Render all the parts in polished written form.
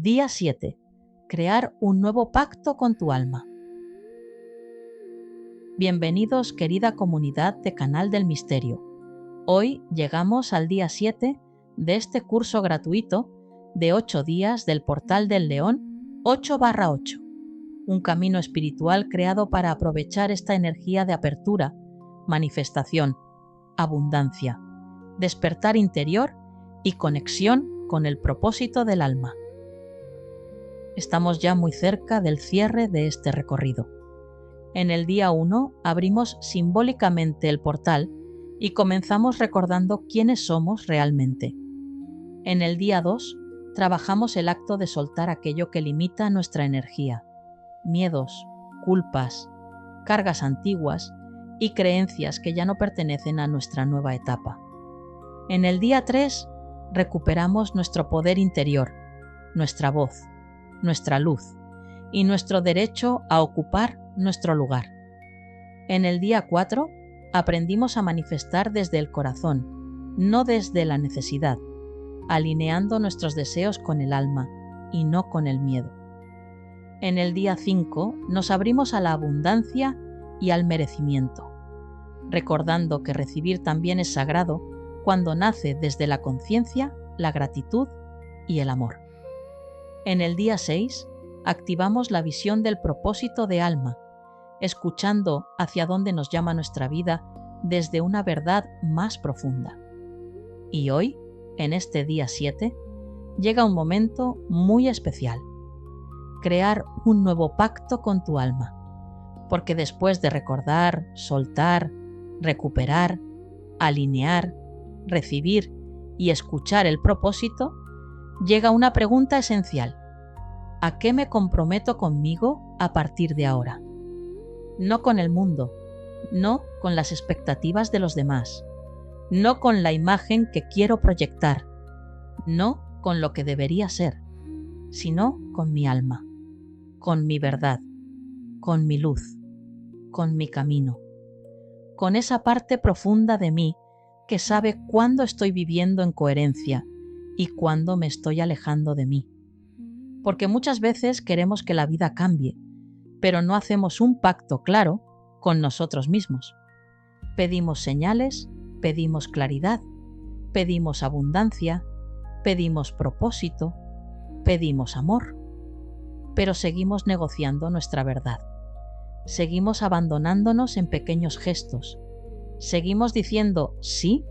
Día 7. Crear un nuevo pacto con tu alma. Bienvenidos, querida comunidad de Canal del Misterio. Hoy llegamos al día 7 de este curso gratuito de 8 días del Portal del León 8/8. Un camino espiritual creado para aprovechar esta energía de apertura, manifestación, abundancia, despertar interior y conexión con el propósito del alma. Estamos ya muy cerca del cierre de este recorrido. En el día 1 abrimos simbólicamente el portal y comenzamos recordando quiénes somos realmente. En el día 2 trabajamos el acto de soltar aquello que limita nuestra energía, miedos, culpas, cargas antiguas y creencias que ya no pertenecen a nuestra nueva etapa. En el día 3 recuperamos nuestro poder interior, nuestra voz, nuestra luz y nuestro derecho a ocupar nuestro lugar. En el día 4 aprendimos a manifestar desde el corazón, no desde la necesidad, alineando nuestros deseos con el alma y no con el miedo. En el día 5 nos abrimos a la abundancia y al merecimiento, recordando que recibir también es sagrado cuando nace desde la conciencia, la gratitud y el amor. En el día 6 activamos la visión del propósito de alma, escuchando hacia dónde nos llama nuestra vida desde una verdad más profunda. Y hoy, en este día 7, llega un momento muy especial: crear un nuevo pacto con tu alma, porque después de recordar, soltar, recuperar, alinear, recibir y escuchar el propósito, llega una pregunta esencial: ¿a qué me comprometo conmigo a partir de ahora? No con el mundo, no con las expectativas de los demás, no con la imagen que quiero proyectar, no con lo que debería ser, sino con mi alma, con mi verdad, con mi luz, con mi camino, con esa parte profunda de mí que sabe cuándo estoy viviendo en coherencia y cuándo me estoy alejando de mí. Porque muchas veces queremos que la vida cambie, pero no hacemos un pacto claro con nosotros mismos. Pedimos señales, pedimos claridad, pedimos abundancia, pedimos propósito, pedimos amor, pero seguimos negociando nuestra verdad. Seguimos abandonándonos en pequeños gestos. Seguimos diciendo sí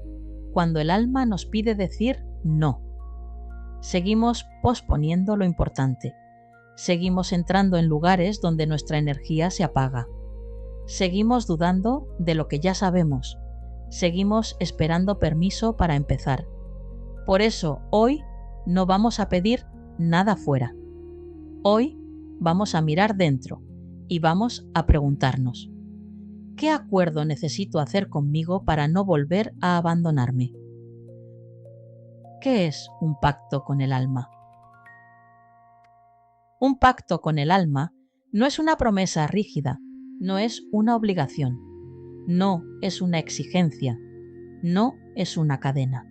cuando el alma nos pide decir no. Seguimos posponiendo lo importante. Seguimos entrando en lugares donde nuestra energía se apaga. Seguimos dudando de lo que ya sabemos. Seguimos esperando permiso para empezar. Por eso hoy no vamos a pedir nada fuera. Hoy vamos a mirar dentro y vamos a preguntarnos: ¿qué acuerdo necesito hacer conmigo para no volver a abandonarme? ¿Qué es un pacto con el alma? Un pacto con el alma no es una promesa rígida, no es una obligación, no es una exigencia, no es una cadena,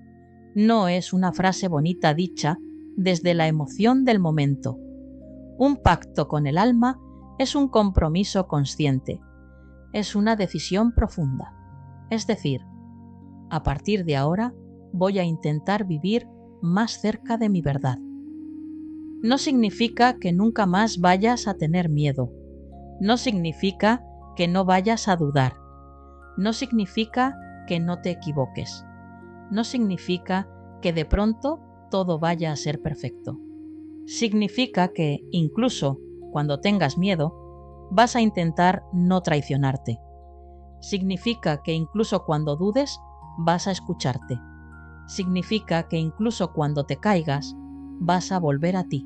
no es una frase bonita dicha desde la emoción del momento. Un pacto con el alma es un compromiso consciente, es una decisión profunda. Es decir, a partir de ahora voy a intentar vivir más cerca de mi verdad. No significa que nunca más vayas a tener miedo. No significa que no vayas a dudar. No significa que no te equivoques. No significa que de pronto todo vaya a ser perfecto. Significa que, incluso cuando tengas miedo, vas a intentar no traicionarte. Significa que incluso cuando dudes, vas a escucharte. Significa que incluso cuando te caigas, vas a volver a ti.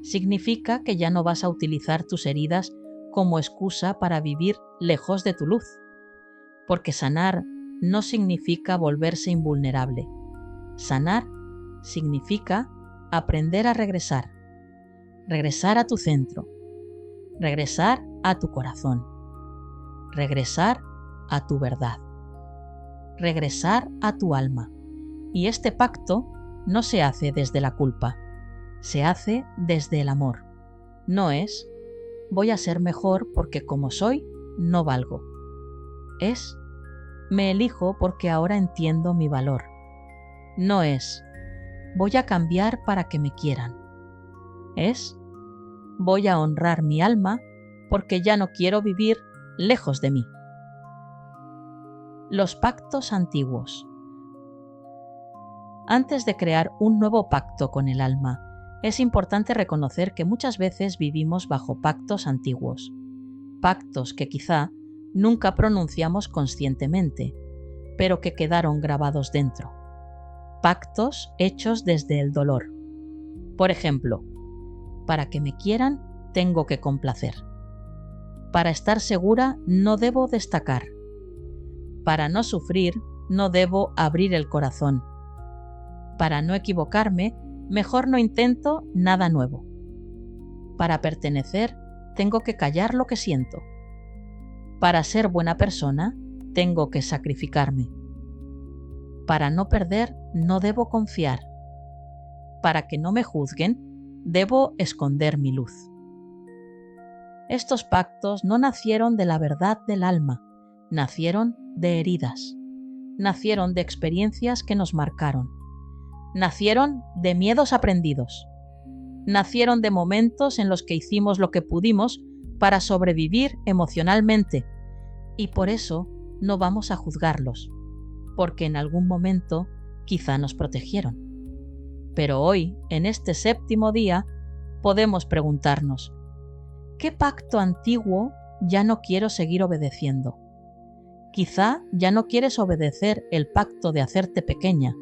Significa que ya no vas a utilizar tus heridas como excusa para vivir lejos de tu luz. Porque sanar no significa volverse invulnerable. Sanar significa aprender a regresar. Regresar a tu centro. Regresar a tu corazón. Regresar a tu verdad. Regresar a tu alma. Y este pacto no se hace desde la culpa. se hace desde el amor. No es voy a ser mejor porque como soy, no valgo. Es me elijo porque ahora entiendo mi valor. No es voy a cambiar para que me quieran. Es voy a honrar mi alma porque ya no quiero vivir lejos de mí. Los pactos antiguos. Antes de crear un nuevo pacto con el alma, es importante reconocer que muchas veces vivimos bajo pactos antiguos, pactos que quizá nunca pronunciamos conscientemente, pero que quedaron grabados dentro. Pactos hechos desde el dolor. Por ejemplo, para que me quieran, tengo que complacer. Para estar segura, no debo destacar. Para no sufrir, no debo abrir el corazón. Para no equivocarme, mejor no intento nada nuevo. Para pertenecer, tengo que callar lo que siento. Para ser buena persona, tengo que sacrificarme. Para no perder, no debo confiar. Para que no me juzguen, debo esconder mi luz. Estos pactos no nacieron de la verdad del alma, nacieron de heridas, nacieron de experiencias que nos marcaron, nacieron de miedos aprendidos, nacieron de momentos en los que hicimos lo que pudimos para sobrevivir emocionalmente, y por eso no vamos a juzgarlos, porque en algún momento quizá nos protegieron. Pero hoy, en este séptimo día, podemos preguntarnos, ¿qué pacto antiguo ya no quiero seguir obedeciendo? Quizá ya no quieres obedecer el pacto de hacerte pequeña.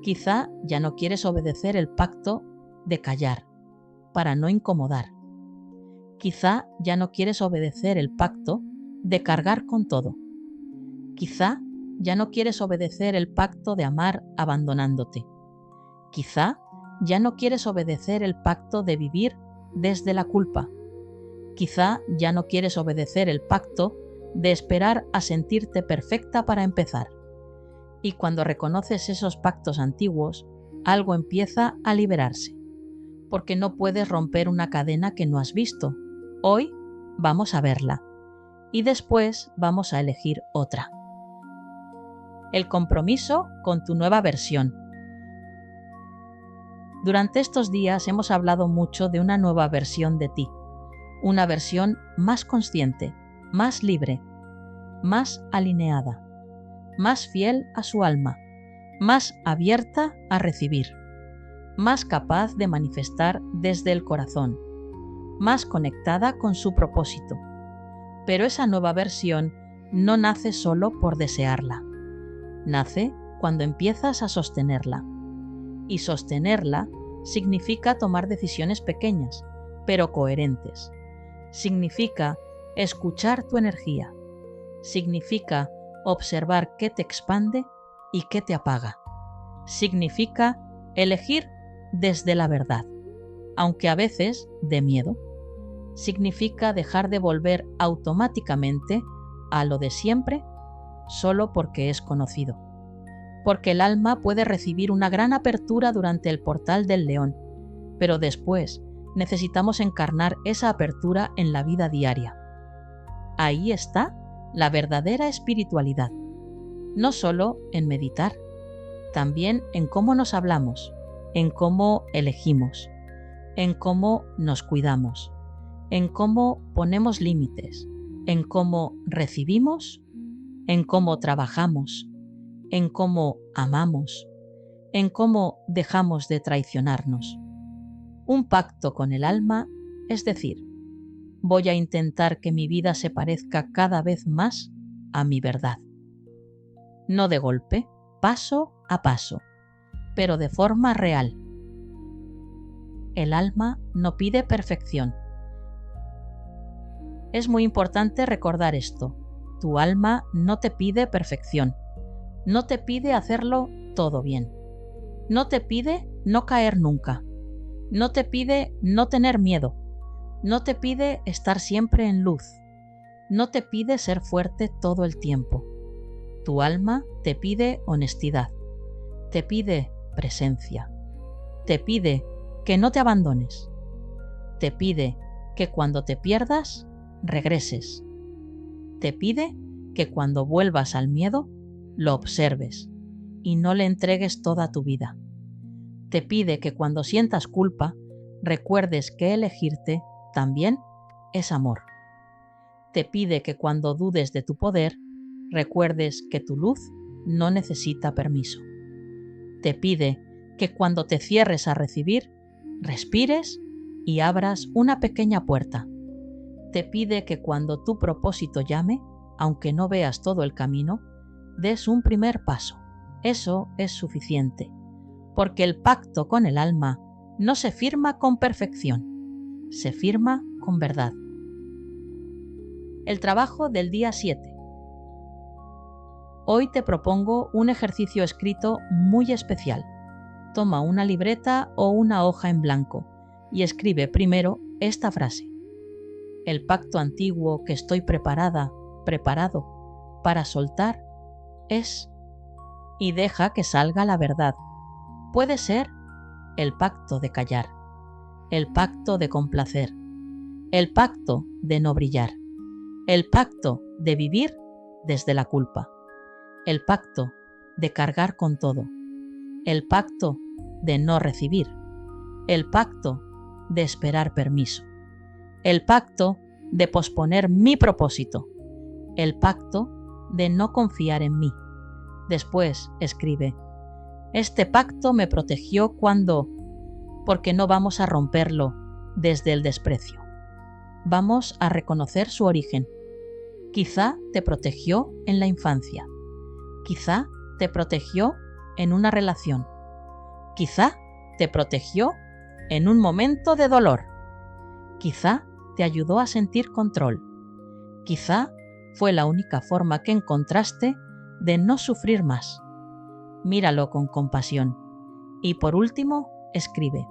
Quizá ya no quieres obedecer el pacto de callar, para no incomodar. Quizá ya no quieres obedecer el pacto de cargar con todo. Quizá ya no quieres obedecer el pacto de amar abandonándote. Quizá ya no quieres obedecer el pacto de vivir desde la culpa. Quizá ya no quieres obedecer el pacto de esperar a sentirte perfecta para empezar. Y cuando reconoces esos pactos antiguos, algo empieza a liberarse, porque no puedes romper una cadena que no has visto. Hoy vamos a verla, y después vamos a elegir otra. El compromiso con tu nueva versión. Durante estos días hemos hablado mucho de una nueva versión de ti, una versión más consciente, más libre, más alineada, más fiel a su alma, más abierta a recibir, más capaz de manifestar desde el corazón, más conectada con su propósito. Pero esa nueva versión no nace solo por desearla, nace cuando empiezas a sostenerla. Y sostenerla significa tomar decisiones pequeñas, pero coherentes. Significa escuchar tu energía. Significa observar qué te expande y qué te apaga. Significa elegir desde la verdad, aunque a veces de miedo. Significa dejar de volver automáticamente a lo de siempre solo porque es conocido. Porque el alma puede recibir una gran apertura durante el portal del león, pero después necesitamos encarnar esa apertura en la vida diaria. Ahí está la verdadera espiritualidad, no solo en meditar, también en cómo nos hablamos, en cómo elegimos, en cómo nos cuidamos, en cómo ponemos límites, en cómo recibimos, en cómo trabajamos, en cómo amamos, en cómo dejamos de traicionarnos. Un pacto con el alma, es decir, voy a intentar que mi vida se parezca cada vez más a mi verdad. No de golpe, paso a paso, pero de forma real. El alma no pide perfección. Es muy importante recordar esto. Tu alma no te pide perfección. No te pide hacerlo todo bien. No te pide no caer nunca. No te pide no tener miedo. No te pide estar siempre en luz. No te pide ser fuerte todo el tiempo. Tu alma te pide honestidad. Te pide presencia. Te pide que no te abandones. Te pide que cuando te pierdas, regreses. Te pide que cuando vuelvas al miedo, lo observes y no le entregues toda tu vida. Te pide que cuando sientas culpa, recuerdes que elegirte también es amor. Te pide que cuando dudes de tu poder, recuerdes que tu luz no necesita permiso. Te pide que cuando te cierres a recibir, respires y abras una pequeña puerta. Te pide que cuando tu propósito llame, aunque no veas todo el camino, des un primer paso. Eso es suficiente, porque el pacto con el alma no se firma con perfección, se firma con verdad. El trabajo del día 7. Hoy te propongo un ejercicio escrito muy especial. Toma una libreta o una hoja en blanco y escribe primero esta frase. El pacto antiguo que estoy preparado para soltar es, y deja que salga la verdad. Puede ser el pacto de callar, el pacto de complacer, el pacto de no brillar, el pacto de vivir desde la culpa, el pacto de cargar con todo, el pacto de no recibir, el pacto de esperar permiso, el pacto de posponer mi propósito, el pacto de no confiar en mí. Después escribe, este pacto me protegió cuando, porque no vamos a romperlo desde el desprecio. Vamos a reconocer su origen. Quizá te protegió en la infancia. Quizá te protegió en una relación. Quizá te protegió en un momento de dolor. Quizá te ayudó a sentir control. Quizá fue la única forma que encontraste de no sufrir más. Míralo con compasión. Y por último, escribe,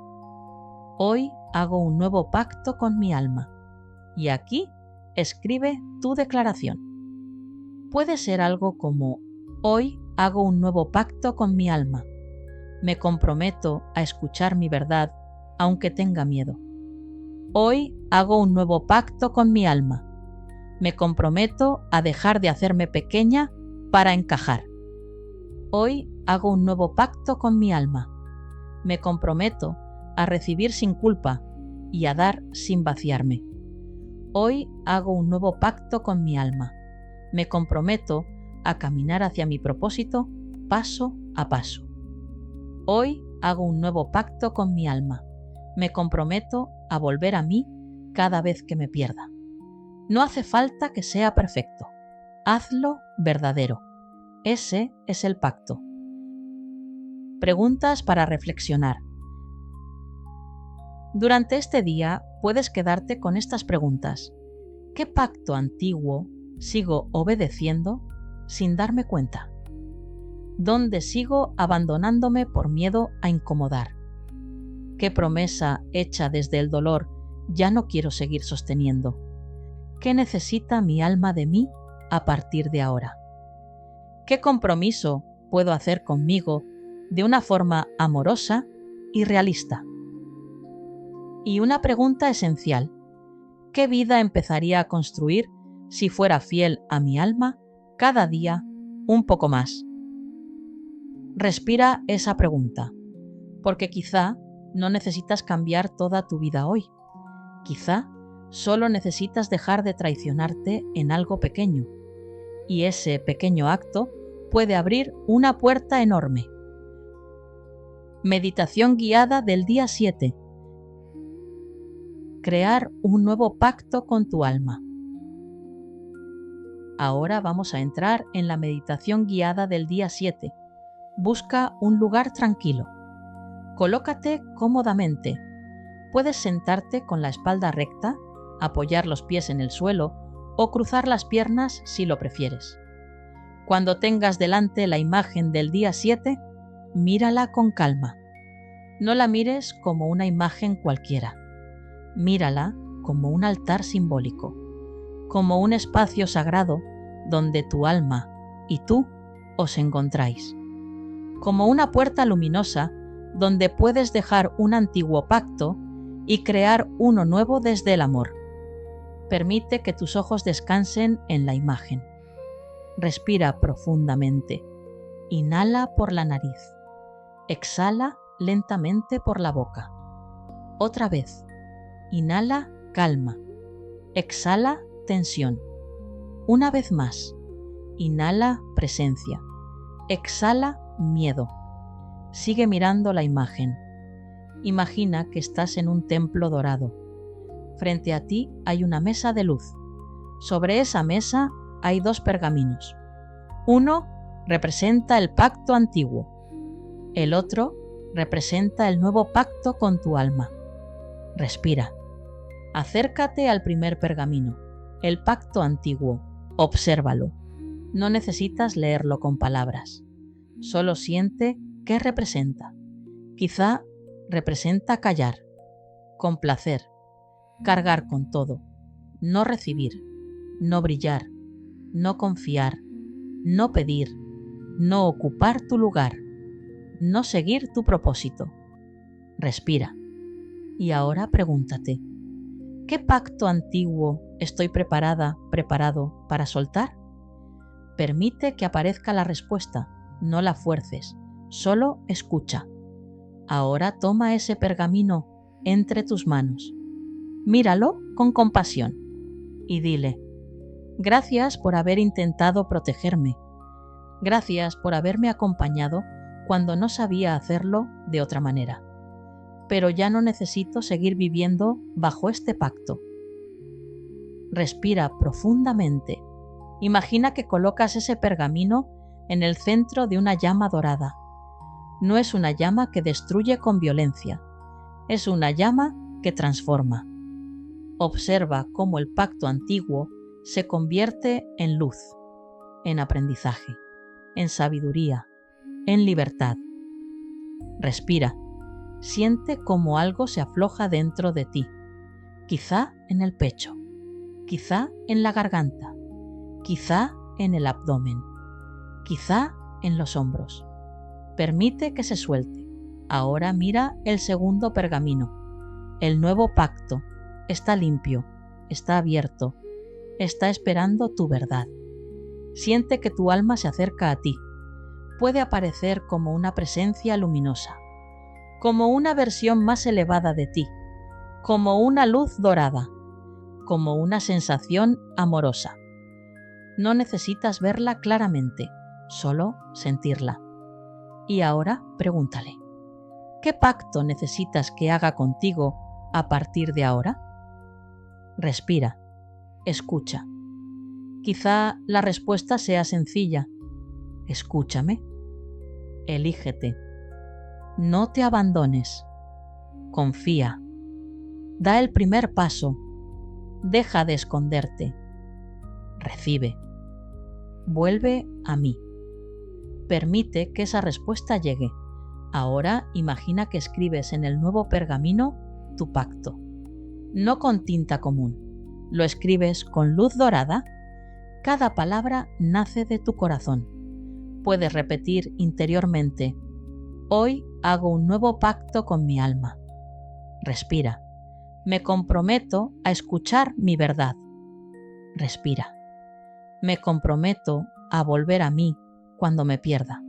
hoy hago un nuevo pacto con mi alma. Y aquí escribe tu declaración. Puede ser algo como, hoy hago un nuevo pacto con mi alma. Me comprometo a escuchar mi verdad, aunque tenga miedo. Hoy hago un nuevo pacto con mi alma. Me comprometo a dejar de hacerme pequeña para encajar. Hoy hago un nuevo pacto con mi alma. Me comprometo a recibir sin culpa y a dar sin vaciarme. Hoy hago un nuevo pacto con mi alma. Me comprometo a caminar hacia mi propósito paso a paso. Hoy hago un nuevo pacto con mi alma. Me comprometo a volver a mí cada vez que me pierda. No hace falta que sea perfecto. Hazlo verdadero. Ese es el pacto. Preguntas para reflexionar. Durante este día puedes quedarte con estas preguntas. ¿Qué pacto antiguo sigo obedeciendo sin darme cuenta? ¿Dónde sigo abandonándome por miedo a incomodar? ¿Qué promesa hecha desde el dolor ya no quiero seguir sosteniendo? ¿Qué necesita mi alma de mí a partir de ahora? ¿Qué compromiso puedo hacer conmigo de una forma amorosa y realista? Y una pregunta esencial. ¿Qué vida empezaría a construir si fuera fiel a mi alma cada día un poco más? Respira esa pregunta, porque quizá no necesitas cambiar toda tu vida hoy. Quizá solo necesitas dejar de traicionarte en algo pequeño, y ese pequeño acto puede abrir una puerta enorme. Meditación guiada del día 7. Crear un nuevo pacto con tu alma. Ahora vamos a entrar en la meditación guiada del día 7. Busca un lugar tranquilo. Colócate cómodamente. Puedes sentarte con la espalda recta, apoyar los pies en el suelo o cruzar las piernas si lo prefieres. Cuando tengas delante la imagen del día 7, mírala con calma. No la mires como una imagen cualquiera. Mírala como un altar simbólico, como un espacio sagrado donde tu alma y tú os encontráis, como una puerta luminosa donde puedes dejar un antiguo pacto y crear uno nuevo desde el amor. Permite que tus ojos descansen en la imagen. Respira profundamente. Inhala por la nariz. Exhala lentamente por la boca. Otra vez. Inhala calma. Exhala tensión. Una vez más. Inhala presencia. Exhala miedo. Sigue mirando la imagen. Imagina que estás en un templo dorado. Frente a ti hay una mesa de luz. Sobre esa mesa hay 2 pergaminos. Uno representa el pacto antiguo. El otro representa el nuevo pacto con tu alma. Respira. Acércate al primer pergamino, el pacto antiguo. Obsérvalo. No necesitas leerlo con palabras. Solo siente qué representa. Quizá representa callar, complacer, cargar con todo, no recibir, no brillar, no confiar, no pedir, no ocupar tu lugar, no seguir tu propósito. Respira. Y ahora pregúntate, ¿qué pacto antiguo estoy preparado para soltar? Permite que aparezca la respuesta, no la fuerces, solo escucha. Ahora toma ese pergamino entre tus manos. Míralo con compasión y dile: gracias por haber intentado protegerme. Gracias por haberme acompañado cuando no sabía hacerlo de otra manera. Pero ya no necesito seguir viviendo bajo este pacto. Respira profundamente. Imagina que colocas ese pergamino en el centro de una llama dorada. No es una llama que destruye con violencia, es una llama que transforma. Observa cómo el pacto antiguo se convierte en luz, en aprendizaje, en sabiduría, en libertad. Respira. Siente cómo algo se afloja dentro de ti, quizá en el pecho, quizá en la garganta, quizá en el abdomen, quizá en los hombros. Permite que se suelte. Ahora mira el segundo pergamino. El nuevo pacto está limpio, está abierto, está esperando tu verdad. Siente que tu alma se acerca a ti. Puede aparecer como una presencia luminosa, como una versión más elevada de ti, como una luz dorada, como una sensación amorosa. No necesitas verla claramente, solo sentirla. Y ahora pregúntale, ¿qué pacto necesitas que haga contigo a partir de ahora? Respira, escucha. Quizá la respuesta sea sencilla. Escúchame. Elígete. No te abandones. Confía. Da el primer paso. Deja de esconderte. Recibe. Vuelve a mí. Permite que esa respuesta llegue. Ahora imagina que escribes en el nuevo pergamino tu pacto. No con tinta común. Lo escribes con luz dorada. Cada palabra nace de tu corazón. Puedes repetir interiormente: hoy hago un nuevo pacto con mi alma. Respira. Me comprometo a escuchar mi verdad. Respira. Me comprometo a volver a mí cuando me pierda.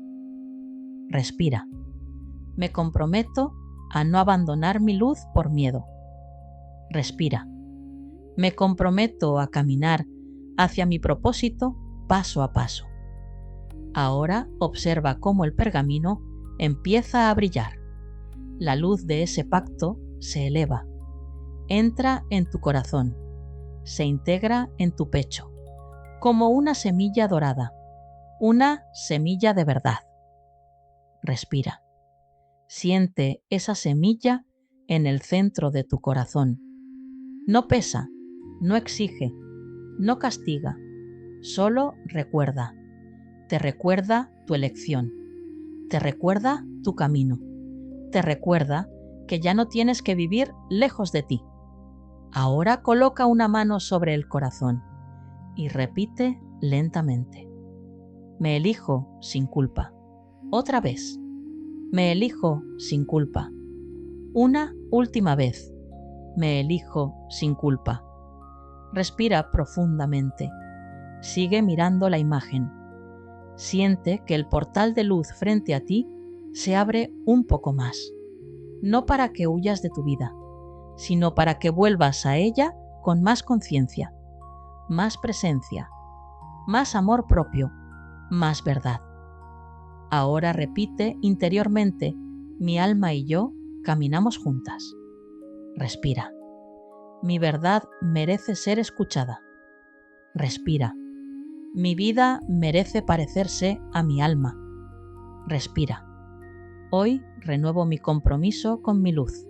Respira. Me comprometo a no abandonar mi luz por miedo. Respira. Me comprometo a caminar hacia mi propósito paso a paso. Ahora observa cómo el pergamino empieza a brillar. La luz de ese pacto se eleva. Entra en tu corazón. Se integra en tu pecho, como una semilla dorada, una semilla de verdad. Respira. Siente esa semilla en el centro de tu corazón. No pesa, no exige, no castiga, solo recuerda. Te recuerda tu elección, te recuerda tu camino, te recuerda que ya no tienes que vivir lejos de ti. Ahora coloca una mano sobre el corazón y repite lentamente: me elijo sin culpa. Otra vez: Me elijo sin culpa. Una última vez. Me elijo sin culpa. Respira profundamente. Sigue mirando la imagen. Siente que el portal de luz frente a ti se abre un poco más. No para que huyas de tu vida, sino para que vuelvas a ella con más conciencia, más presencia, más amor propio, más verdad. Ahora repite interiormente: mi alma y yo caminamos juntas. Respira. Mi verdad merece ser escuchada. Respira. Mi vida merece parecerse a mi alma. Respira. Hoy renuevo mi compromiso con mi luz.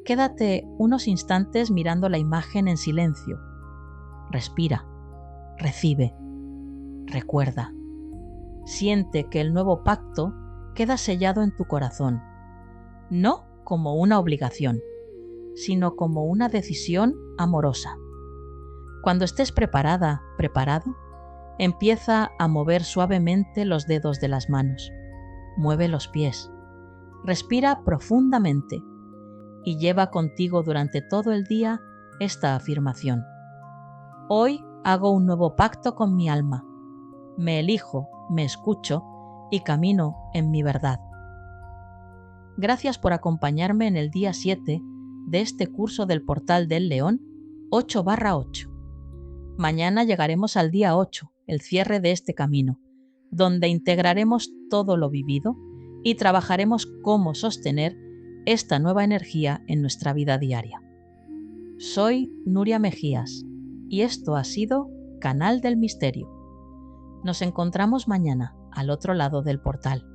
Quédate unos instantes mirando la imagen en silencio. Respira. Recibe. Recuerda. Siente que el nuevo pacto queda sellado en tu corazón, no como una obligación, sino como una decisión amorosa. Cuando estés preparada, preparado, empieza a mover suavemente los dedos de las manos. Mueve los pies. Respira profundamente y lleva contigo durante todo el día esta afirmación. Hoy hago un nuevo pacto con mi alma. Me elijo, me escucho y camino en mi verdad. Gracias por acompañarme en el día 7 de este curso del Portal del León 8/8. Mañana llegaremos al día 8, el cierre de este camino, donde integraremos todo lo vivido y trabajaremos cómo sostener esta nueva energía en nuestra vida diaria. Soy Nuria Mejías y esto ha sido Canal del Misterio. Nos encontramos mañana al otro lado del portal.